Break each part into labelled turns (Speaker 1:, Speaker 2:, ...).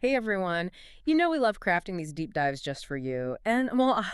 Speaker 1: Hey everyone. You know we love crafting these deep dives just for you. And well,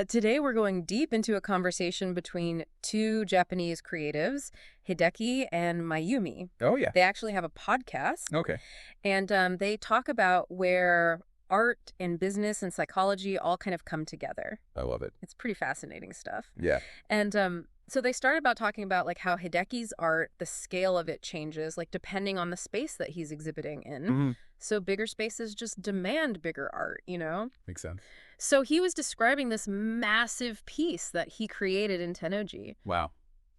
Speaker 1: today we're going deep into a conversation between two Japanese creatives, Hideki and Mayumi.
Speaker 2: Oh, yeah.
Speaker 1: They actually have a podcast,
Speaker 2: Okay.
Speaker 1: and they talk about where art and business and psychology all kind of come together.
Speaker 2: I love it.
Speaker 1: It's pretty fascinating stuff.
Speaker 2: Yeah.
Speaker 1: And so they started about talking about like how Hideki's art, the scale of it changes, like depending on the space that he's exhibiting in.
Speaker 2: hmm
Speaker 1: So bigger spaces just demand bigger art, you know?
Speaker 2: Makes sense.
Speaker 1: So he was describing this massive piece that he created in Tennoji,
Speaker 2: Wow.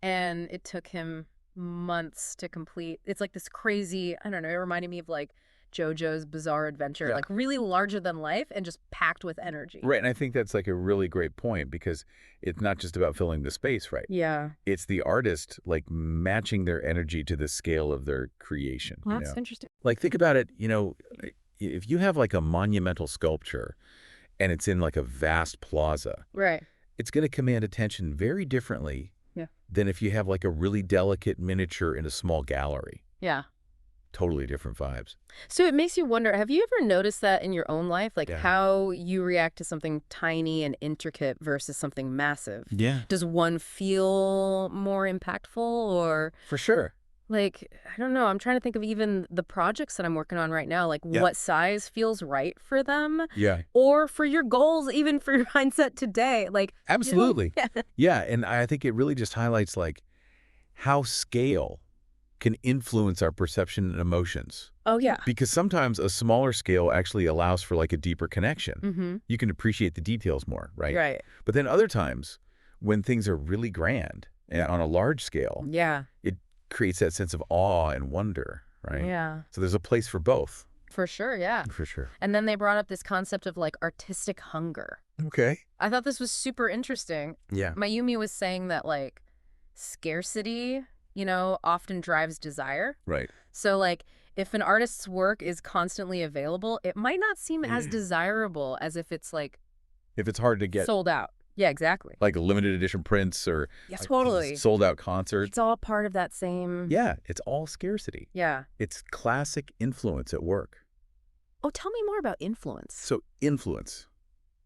Speaker 1: and it took him months to complete. It's like this crazy, I don't know, it reminded me of like JoJo's Bizarre Adventure,
Speaker 2: Yeah.
Speaker 1: like really larger than life and just packed with energy.
Speaker 2: Right. And I think that's like a really great point because it's not just about filling the space, right?
Speaker 1: Yeah.
Speaker 2: It's the artist like matching their energy to the scale of their creation.
Speaker 1: Well, that's interesting.
Speaker 2: Like think about it, if you have like a monumental sculpture and it's in like a vast plaza,
Speaker 1: Right.
Speaker 2: it's going to command attention very differently
Speaker 1: Yeah.
Speaker 2: than if you have like a really delicate miniature in a small gallery.
Speaker 1: Yeah.
Speaker 2: Totally different vibes.
Speaker 1: So it makes you wonder, have you ever noticed that in your own life? Like
Speaker 2: Yeah.
Speaker 1: how you react to something tiny and intricate versus something massive?
Speaker 2: Yeah.
Speaker 1: Does one feel more impactful or
Speaker 2: For sure.
Speaker 1: like, I don't know, I'm trying to think of even the projects that I'm working on right now, like
Speaker 2: Yeah.
Speaker 1: what size feels right for them
Speaker 2: Yeah.
Speaker 1: or for your goals, even for your mindset today. Like,
Speaker 2: Absolutely.
Speaker 1: Yeah.
Speaker 2: Yeah, and I think it really just highlights like how scale can influence our perception and emotions.
Speaker 1: Oh, yeah.
Speaker 2: Because sometimes a smaller scale actually allows for like a deeper connection.
Speaker 1: Mm-hmm.
Speaker 2: You can appreciate the details more, right?
Speaker 1: Right.
Speaker 2: But then other times when things are really grand and on a large scale,
Speaker 1: Yeah.
Speaker 2: it creates that sense of awe and wonder, right?
Speaker 1: Yeah.
Speaker 2: So there's a place for both.
Speaker 1: For sure. Yeah.
Speaker 2: For sure.
Speaker 1: And then they brought up this concept of like artistic hunger.
Speaker 2: Okay.
Speaker 1: I thought this was super interesting.
Speaker 2: Yeah.
Speaker 1: Mayumi was saying that like scarcity, often drives desire.
Speaker 2: Right.
Speaker 1: So like if an artist's work is constantly available, it might not seem as desirable as if it's like
Speaker 2: If it's hard to get
Speaker 1: sold out. Yeah, exactly.
Speaker 2: like a limited edition prints or
Speaker 1: Yeah,
Speaker 2: like
Speaker 1: totally.
Speaker 2: sold out concerts.
Speaker 1: It's all part of that same.
Speaker 2: Yeah, it's all scarcity.
Speaker 1: Yeah.
Speaker 2: It's classic influence at work.
Speaker 1: Oh, tell me more about influence.
Speaker 2: So influence,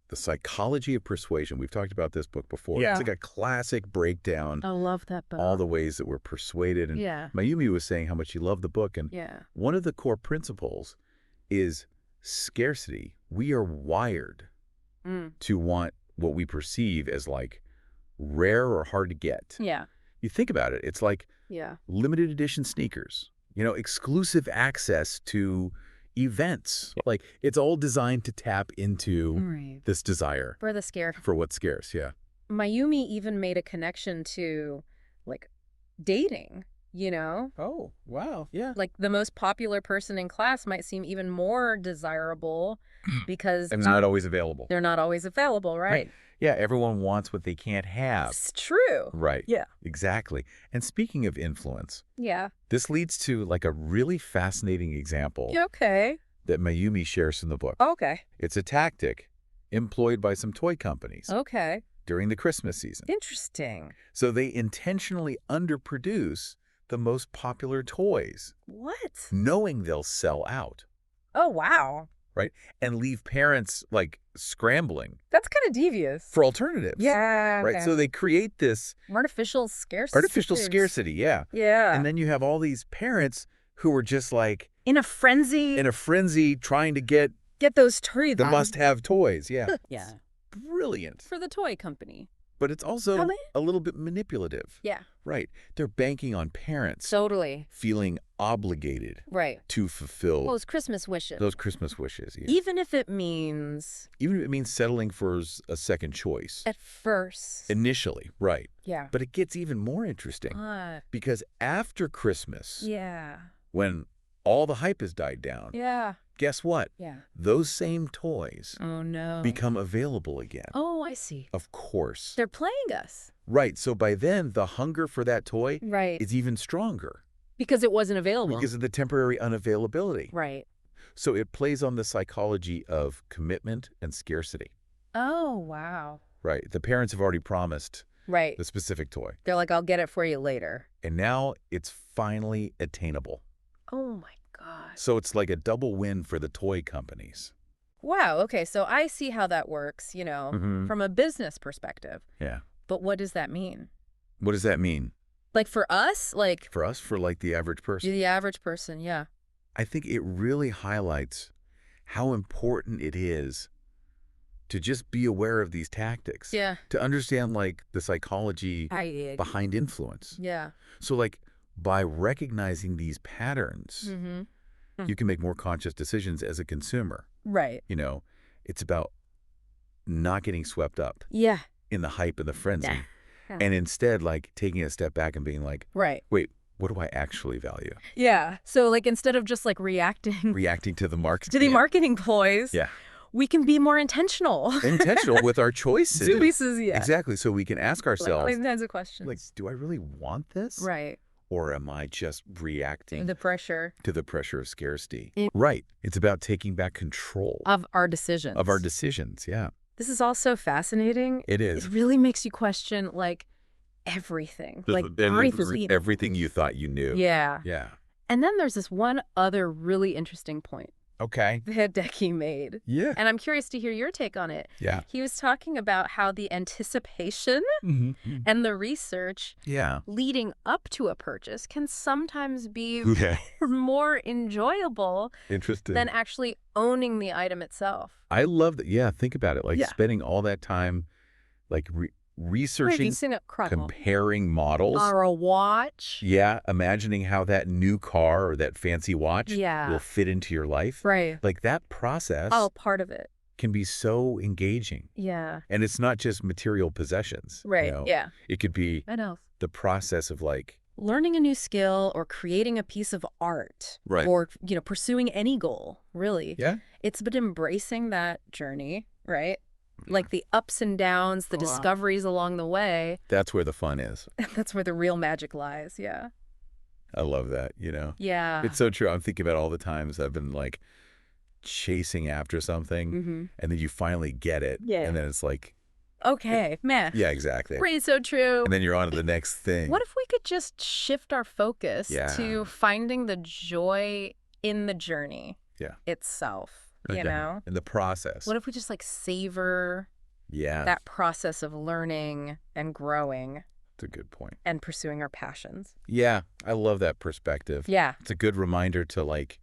Speaker 2: the psychology of persuasion. We've talked about this book before.
Speaker 1: Yeah.
Speaker 2: It's like a classic breakdown,
Speaker 1: I love that book.
Speaker 2: all the ways that we're persuaded. And
Speaker 1: Yeah.
Speaker 2: Mayumi was saying how much she loved the book. And
Speaker 1: Yeah.
Speaker 2: one of the core principles is scarcity. We are wired to want what we perceive as like rare or hard to get.
Speaker 1: Yeah.
Speaker 2: You think about it, it's like
Speaker 1: Yeah.
Speaker 2: limited edition sneakers, exclusive access to events. Like it's all designed to tap into
Speaker 1: Right.
Speaker 2: this desire
Speaker 1: For the scare.
Speaker 2: for what's scarce. Yeah.
Speaker 1: Mayumi even made a connection to like dating,
Speaker 2: Oh, wow. Yeah.
Speaker 1: Like the most popular person in class might seem even more desirable because
Speaker 2: And not always available.
Speaker 1: they're not always available, right?
Speaker 2: Yeah. Everyone wants what they can't have.
Speaker 1: It's true.
Speaker 2: Right.
Speaker 1: Yeah.
Speaker 2: Exactly. And speaking of influence,
Speaker 1: Yeah.
Speaker 2: this leads to like a really fascinating example
Speaker 1: Yeah, okay.
Speaker 2: that Mayumi shares in the book.
Speaker 1: Okay.
Speaker 2: It's a tactic employed by some toy companies
Speaker 1: Okay.
Speaker 2: during the Christmas season.
Speaker 1: Interesting.
Speaker 2: So they intentionally underproduce the most popular toys,
Speaker 1: What?
Speaker 2: knowing they'll sell out,
Speaker 1: Oh, wow.
Speaker 2: right? And leave parents like scrambling
Speaker 1: That's kind of devious.
Speaker 2: for alternatives.
Speaker 1: Yeah.
Speaker 2: Right.
Speaker 1: Okay.
Speaker 2: So they create this
Speaker 1: Artificial scarcity.
Speaker 2: artificial scarcity. Yeah.
Speaker 1: Yeah.
Speaker 2: And then you have all these parents who are just like
Speaker 1: in a frenzy.
Speaker 2: in a frenzy trying to get
Speaker 1: Get those toys.
Speaker 2: the must-have toys. Yeah.
Speaker 1: Yeah.
Speaker 2: Brilliant.
Speaker 1: For the toy company.
Speaker 2: But it's also
Speaker 1: Really?
Speaker 2: a little bit manipulative.
Speaker 1: Yeah.
Speaker 2: Right. They're banking on parents
Speaker 1: Totally.
Speaker 2: feeling obligated
Speaker 1: Right.
Speaker 2: to fulfill
Speaker 1: Well, it's Christmas wishes.
Speaker 2: those Christmas wishes. Yeah.
Speaker 1: Even if it means
Speaker 2: Even if it means settling for a second choice.
Speaker 1: at first.
Speaker 2: Initially, right.
Speaker 1: Yeah.
Speaker 2: But it gets even more interesting because after Christmas,
Speaker 1: Yeah.
Speaker 2: when all the hype has died down,
Speaker 1: Yeah.
Speaker 2: guess what?
Speaker 1: Yeah.
Speaker 2: Those same toys
Speaker 1: Oh, no.
Speaker 2: become available again.
Speaker 1: Oh, I see.
Speaker 2: Of course.
Speaker 1: They're playing us.
Speaker 2: Right. So by then, the hunger for that toy
Speaker 1: Right.
Speaker 2: is even stronger
Speaker 1: Because it wasn't available.
Speaker 2: because of the temporary unavailability.
Speaker 1: Right.
Speaker 2: So it plays on the psychology of commitment and scarcity.
Speaker 1: Oh, wow.
Speaker 2: Right. The parents have already promised
Speaker 1: Right.
Speaker 2: the specific toy.
Speaker 1: They're like, I'll get it for you later.
Speaker 2: And now it's finally attainable.
Speaker 1: Oh, my
Speaker 2: So it's like a double win for the toy companies.
Speaker 1: Wow, okay, so I see how that works, from a business perspective.
Speaker 2: Yeah.
Speaker 1: But what does that mean?
Speaker 2: What does that mean?
Speaker 1: Like for us, like
Speaker 2: For us, for like the average person?
Speaker 1: the average person, yeah.
Speaker 2: I think it really highlights how important it is to just be aware of these tactics.
Speaker 1: Yeah.
Speaker 2: To understand like the psychology behind influence.
Speaker 1: Yeah.
Speaker 2: So like by recognizing these patterns, you can make more conscious decisions as a consumer.
Speaker 1: Right.
Speaker 2: It's about not getting swept up
Speaker 1: Yeah.
Speaker 2: in the hype and the frenzy.
Speaker 1: Yeah.
Speaker 2: And instead like taking a step back and being like,
Speaker 1: Right.
Speaker 2: wait, what do I actually value?
Speaker 1: Yeah. So like instead of just like reacting
Speaker 2: To the market.
Speaker 1: to the marketing ploys,
Speaker 2: Yeah.
Speaker 1: we can be more intentional.
Speaker 2: Intentional with our choices.
Speaker 1: Choices, yeah.
Speaker 2: Exactly. So we can ask ourselves,
Speaker 1: All kinds of questions.
Speaker 2: like, do I really want this?
Speaker 1: Right.
Speaker 2: Or am I just reacting
Speaker 1: The pressure
Speaker 2: to the pressure of scarcity? Right. It's about taking back control
Speaker 1: of our decisions.
Speaker 2: Yeah.
Speaker 1: This is also fascinating.
Speaker 2: It is.
Speaker 1: It really makes you question like everything. Like everything.
Speaker 2: Everything you thought you knew.
Speaker 1: Yeah.
Speaker 2: Yeah.
Speaker 1: And then there's this one other really interesting point
Speaker 2: Okay.
Speaker 1: that Hideki made.
Speaker 2: Yeah.
Speaker 1: And I'm curious to hear your take on it.
Speaker 2: Yeah.
Speaker 1: He was talking about how the anticipation and the research
Speaker 2: Yeah.
Speaker 1: leading up to a purchase can sometimes be
Speaker 2: Yeah.
Speaker 1: more enjoyable
Speaker 2: Interesting.
Speaker 1: than actually owning the item itself.
Speaker 2: I love that. Yeah. Think about it. Like
Speaker 1: Yeah.
Speaker 2: spending all that time, like researching, comparing models.
Speaker 1: Or a watch.
Speaker 2: Yeah, imagining how that new car or that fancy watch will fit into your life.
Speaker 1: Right.
Speaker 2: Like that process
Speaker 1: Part of it.
Speaker 2: can be so engaging.
Speaker 1: Yeah.
Speaker 2: And it's not just material possessions.
Speaker 1: Right, yeah.
Speaker 2: It could be
Speaker 1: I know.
Speaker 2: the process of like
Speaker 1: Learning a new skill or creating a piece of art.
Speaker 2: Right.
Speaker 1: Or, pursuing any goal, really.
Speaker 2: Yeah.
Speaker 1: It's about embracing that journey, right? Like the ups and downs, the discoveries along the way.
Speaker 2: That's where the fun is.
Speaker 1: That's where the real magic lies, yeah.
Speaker 2: I love that,
Speaker 1: Yeah.
Speaker 2: It's so true. I'm thinking about all the times I've been like chasing after something and then you finally get it.
Speaker 1: Yeah.
Speaker 2: And then it's like,
Speaker 1: okay, man.
Speaker 2: yeah, exactly.
Speaker 1: Right, so true.
Speaker 2: And then you're on to the next thing.
Speaker 1: What if we could just shift our focus to finding the joy in the journey itself? In
Speaker 2: the process.
Speaker 1: What if we just like savor that process of learning and growing?
Speaker 2: That's a good point.
Speaker 1: And pursuing our passions.
Speaker 2: Yeah, I love that perspective.
Speaker 1: Yeah.
Speaker 2: It's a good reminder to like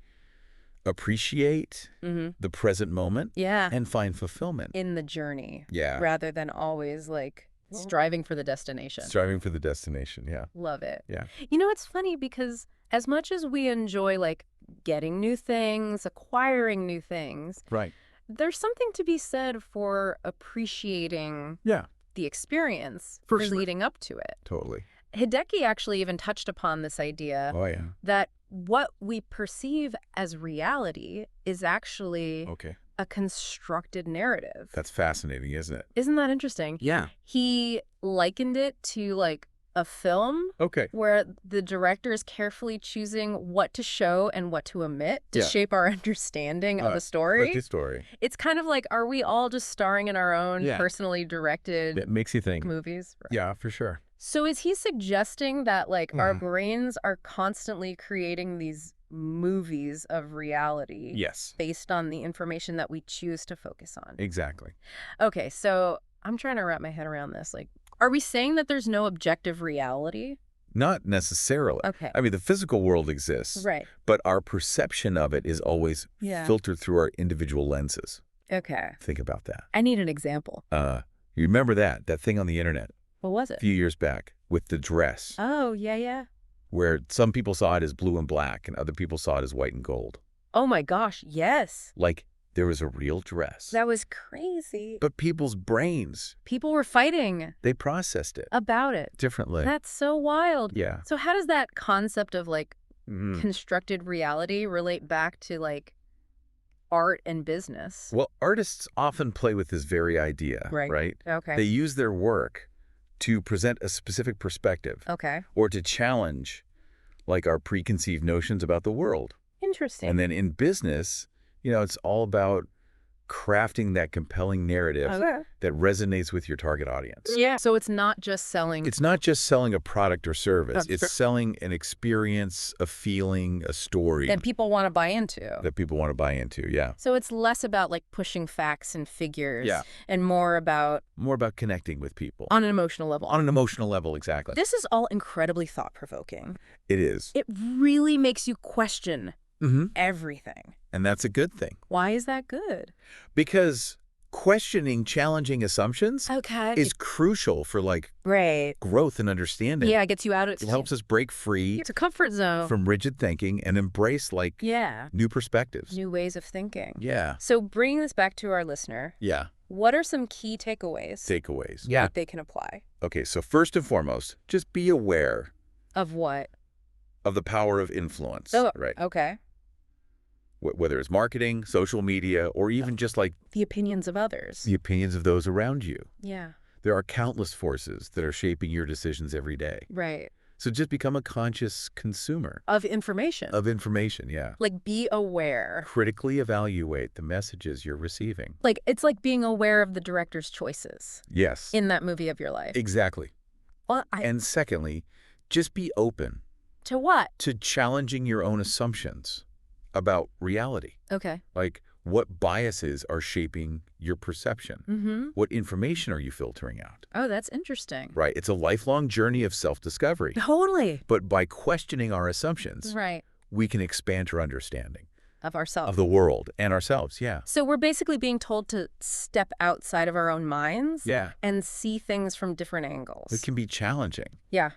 Speaker 2: appreciate the present moment and find fulfillment
Speaker 1: in the journey.
Speaker 2: Yeah.
Speaker 1: Rather than always like striving for the destination.
Speaker 2: Striving for the destination, yeah.
Speaker 1: Love it.
Speaker 2: Yeah.
Speaker 1: It's funny because as much as we enjoy like getting new things, acquiring new things,
Speaker 2: right,
Speaker 1: there's something to be said for appreciating the experience
Speaker 2: for
Speaker 1: leading up to it.
Speaker 2: Totally.
Speaker 1: Hideki actually even touched upon this idea that what we perceive as reality is actually a constructed narrative.
Speaker 2: That's fascinating, isn't it?
Speaker 1: Isn't that interesting?
Speaker 2: Yeah.
Speaker 1: He likened it to like a film where the director is carefully choosing what to show and what to omit to shape our understanding of a story.
Speaker 2: Like a story.
Speaker 1: It's kind of like, are we all just starring in our own personally directed
Speaker 2: it makes you think.
Speaker 1: Movies? Right.
Speaker 2: Yeah, for sure.
Speaker 1: So is he suggesting that like our brains are constantly creating these movies of reality based on the information that we choose to focus on?
Speaker 2: Exactly.
Speaker 1: Okay, so I'm trying to wrap my head around this. Like, are we saying that there's no objective reality?
Speaker 2: Not necessarily.
Speaker 1: Okay.
Speaker 2: I mean, the physical world exists.
Speaker 1: Right.
Speaker 2: But our perception of it is always filtered through our individual lenses.
Speaker 1: Okay.
Speaker 2: Think about that.
Speaker 1: I need an example.
Speaker 2: You remember that thing on the internet?
Speaker 1: What was it?
Speaker 2: A few years back with the dress.
Speaker 1: Oh, yeah.
Speaker 2: Where some people saw it as blue and black and other people saw it as white and gold.
Speaker 1: Oh my gosh, yes.
Speaker 2: Like there was a real dress.
Speaker 1: That was crazy.
Speaker 2: But people's brains.
Speaker 1: People were fighting.
Speaker 2: They processed it.
Speaker 1: About it.
Speaker 2: Differently.
Speaker 1: That's so wild.
Speaker 2: Yeah.
Speaker 1: So how does that concept of like constructed reality relate back to like art and business?
Speaker 2: Well, artists often play with this very idea, right?
Speaker 1: Okay.
Speaker 2: They use their work to present a specific perspective.
Speaker 1: Okay.
Speaker 2: Or to challenge like our preconceived notions about the world.
Speaker 1: Interesting.
Speaker 2: And then in business, it's all about crafting that compelling narrative
Speaker 1: Okay.
Speaker 2: that resonates with your target audience.
Speaker 1: Yeah. So it's not just selling.
Speaker 2: It's not just selling a product or service.
Speaker 1: That's
Speaker 2: It's
Speaker 1: true.
Speaker 2: selling an experience, a feeling, a story
Speaker 1: That people want to buy into.
Speaker 2: that people want to buy into. Yeah.
Speaker 1: So it's less about like pushing facts and figures
Speaker 2: Yeah.
Speaker 1: and more about
Speaker 2: More about connecting with people.
Speaker 1: on an emotional level.
Speaker 2: On an emotional level, exactly.
Speaker 1: This is all incredibly thought-provoking.
Speaker 2: It is.
Speaker 1: It really makes you question
Speaker 2: Mm-hmm.
Speaker 1: everything.
Speaker 2: And that's a good thing.
Speaker 1: Why is that good?
Speaker 2: Because questioning challenging assumptions
Speaker 1: Okay.
Speaker 2: is crucial for like
Speaker 1: Right.
Speaker 2: growth and understanding.
Speaker 1: Yeah, it gets you out of
Speaker 2: It helps us break free
Speaker 1: It's a comfort zone.
Speaker 2: from rigid thinking and embrace like
Speaker 1: Yeah.
Speaker 2: new perspectives.
Speaker 1: New ways of thinking.
Speaker 2: Yeah.
Speaker 1: So bringing this back to our listener,
Speaker 2: Yeah.
Speaker 1: what are some key takeaways
Speaker 2: Takeaways.
Speaker 1: that they can apply?
Speaker 2: Okay, so first and foremost, just be aware
Speaker 1: Of what?
Speaker 2: of the power of influence,
Speaker 1: Oh,
Speaker 2: right?
Speaker 1: okay.
Speaker 2: Whether it's marketing, social media, or even just like
Speaker 1: The opinions of others.
Speaker 2: the opinions of those around you.
Speaker 1: Yeah.
Speaker 2: There are countless forces that are shaping your decisions every day.
Speaker 1: Right.
Speaker 2: So just become a conscious consumer
Speaker 1: Of information.
Speaker 2: of information, yeah.
Speaker 1: Like, be aware.
Speaker 2: Critically evaluate the messages you're receiving.
Speaker 1: Like, it's like being aware of the director's choices
Speaker 2: Yes,
Speaker 1: in that movie of your life.
Speaker 2: exactly.
Speaker 1: Well,
Speaker 2: And secondly, just be open
Speaker 1: to what?
Speaker 2: to challenging your own assumptions about reality.
Speaker 1: Okay.
Speaker 2: Like, what biases are shaping your perception?
Speaker 1: Mm-hmm.
Speaker 2: What information are you filtering out?
Speaker 1: Oh, that's interesting.
Speaker 2: Right. It's a lifelong journey of self-discovery.
Speaker 1: Totally.
Speaker 2: But by questioning our assumptions,
Speaker 1: Right.
Speaker 2: we can expand our understanding
Speaker 1: Of ourselves.
Speaker 2: of the world and ourselves. Yeah.
Speaker 1: So we're basically being told to step outside of our own minds
Speaker 2: Yeah.
Speaker 1: and see things from different angles.
Speaker 2: It can be challenging,
Speaker 1: Yeah.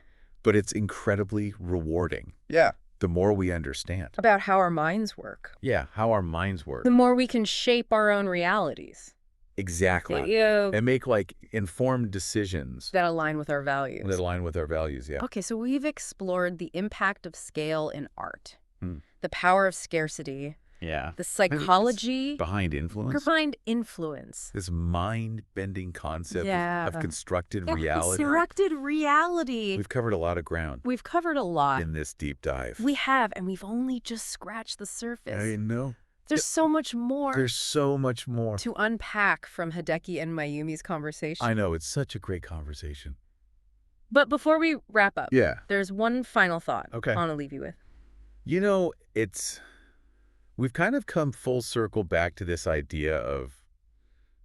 Speaker 2: but it's incredibly rewarding. Yeah. The more we understand.
Speaker 1: About how our minds work.
Speaker 2: Yeah. How our minds work.
Speaker 1: The more we can shape our own realities.
Speaker 2: Exactly.
Speaker 1: Yeah.
Speaker 2: And make like informed decisions
Speaker 1: That align with our values.
Speaker 2: that align with our values. Yeah.
Speaker 1: Okay, so we've explored the impact of scale in art,
Speaker 2: Hmm.
Speaker 1: the power of scarcity,
Speaker 2: Yeah.
Speaker 1: the psychology
Speaker 2: Behind influence.
Speaker 1: behind influence.
Speaker 2: This mind-bending concept
Speaker 1: Yeah.
Speaker 2: of constructed reality.
Speaker 1: Constructed reality.
Speaker 2: We've covered a lot of ground
Speaker 1: We've covered a lot.
Speaker 2: in this deep dive.
Speaker 1: We have, and we've only just scratched the surface.
Speaker 2: I know.
Speaker 1: There's so much more
Speaker 2: There's so much more.
Speaker 1: to unpack from Hideki and Mayumi's conversation.
Speaker 2: I know. It's such a great conversation.
Speaker 1: But before we wrap up,
Speaker 2: Yeah.
Speaker 1: there's one final thought
Speaker 2: Okay.
Speaker 1: I want to leave you with.
Speaker 2: You know, we've kind of come full circle back to this idea of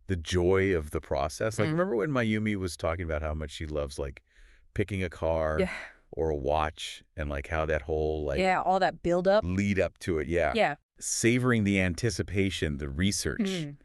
Speaker 2: the joy of the process. Like, remember when Mayumi was talking about how much she loves, like, picking a car
Speaker 1: Yeah.
Speaker 2: or a watch and, like, how that whole, like,
Speaker 1: Yeah, all that buildup.
Speaker 2: lead up to it. Yeah.
Speaker 1: Yeah.
Speaker 2: Savoring the anticipation, the research,
Speaker 1: Mm.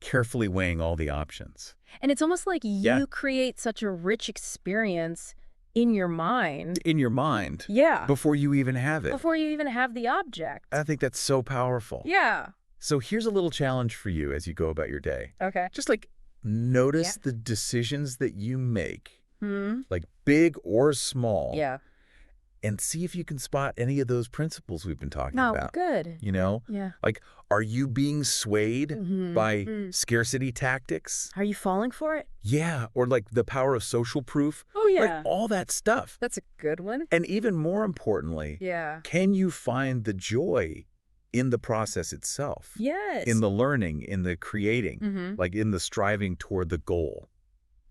Speaker 2: carefully weighing all the options.
Speaker 1: And it's almost like you
Speaker 2: Yeah.
Speaker 1: create such a rich experience in your mind.
Speaker 2: In your mind.
Speaker 1: Yeah.
Speaker 2: Before you even have it.
Speaker 1: Before you even have the object.
Speaker 2: I think that's so powerful.
Speaker 1: Yeah.
Speaker 2: So here's a little challenge for you as you go about your day.
Speaker 1: Okay.
Speaker 2: Just like notice the decisions that you make,
Speaker 1: Hmm.
Speaker 2: like big or small,
Speaker 1: Yeah.
Speaker 2: and see if you can spot any of those principles we've been talking
Speaker 1: No,
Speaker 2: about.
Speaker 1: good.
Speaker 2: You know,
Speaker 1: Yeah.
Speaker 2: like, are you being swayed
Speaker 1: Mhm.
Speaker 2: by
Speaker 1: Mm.
Speaker 2: scarcity tactics?
Speaker 1: Are you falling for it?
Speaker 2: Yeah. Or like the power of social proof?
Speaker 1: Oh, yeah.
Speaker 2: Like all that stuff.
Speaker 1: That's a good one.
Speaker 2: And even more importantly,
Speaker 1: Yeah.
Speaker 2: can you find the joy in the process itself?
Speaker 1: Yes.
Speaker 2: In the learning, in the creating,
Speaker 1: Mhm.
Speaker 2: like in the striving toward the goal.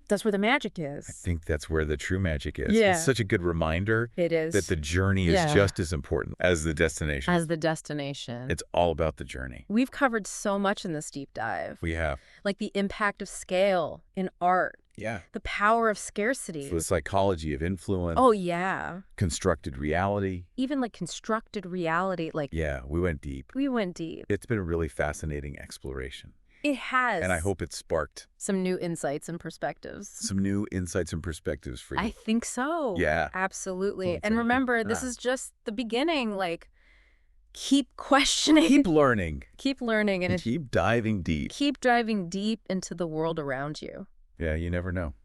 Speaker 1: That's where the magic is.
Speaker 2: I think that's where the true magic is.
Speaker 1: Yeah.
Speaker 2: It's such a good reminder
Speaker 1: It is.
Speaker 2: that the journey is
Speaker 1: Yeah.
Speaker 2: just as important as the destination.
Speaker 1: As the destination.
Speaker 2: It's all about the journey.
Speaker 1: We've covered so much in this deep dive.
Speaker 2: We have.
Speaker 1: Like the impact of scale in art,
Speaker 2: Yeah.
Speaker 1: the power of scarcity.
Speaker 2: So the psychology of influence,
Speaker 1: Oh, yeah.
Speaker 2: constructed reality.
Speaker 1: Even like constructed reality, like
Speaker 2: Yeah, we went deep.
Speaker 1: we went deep.
Speaker 2: It's been a really fascinating exploration.
Speaker 1: It has.
Speaker 2: And I hope it sparked
Speaker 1: some new insights and perspectives.
Speaker 2: some new insights and perspectives for you.
Speaker 1: I think so.
Speaker 2: Yeah.
Speaker 1: Absolutely.
Speaker 2: Well,
Speaker 1: And
Speaker 2: thank you.
Speaker 1: remember, this
Speaker 2: Ah.
Speaker 1: is just the beginning. Like, keep questioning.
Speaker 2: Keep learning.
Speaker 1: Keep learning and
Speaker 2: Keep diving deep.
Speaker 1: keep diving deep into the world around you.
Speaker 2: Yeah, you never know.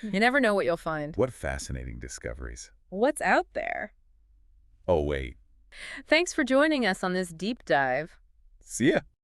Speaker 1: You never know what you'll find.
Speaker 2: What fascinating discoveries.
Speaker 1: What's out there?
Speaker 2: Oh, wait.
Speaker 1: Thanks for joining us on this deep dive.
Speaker 2: See ya.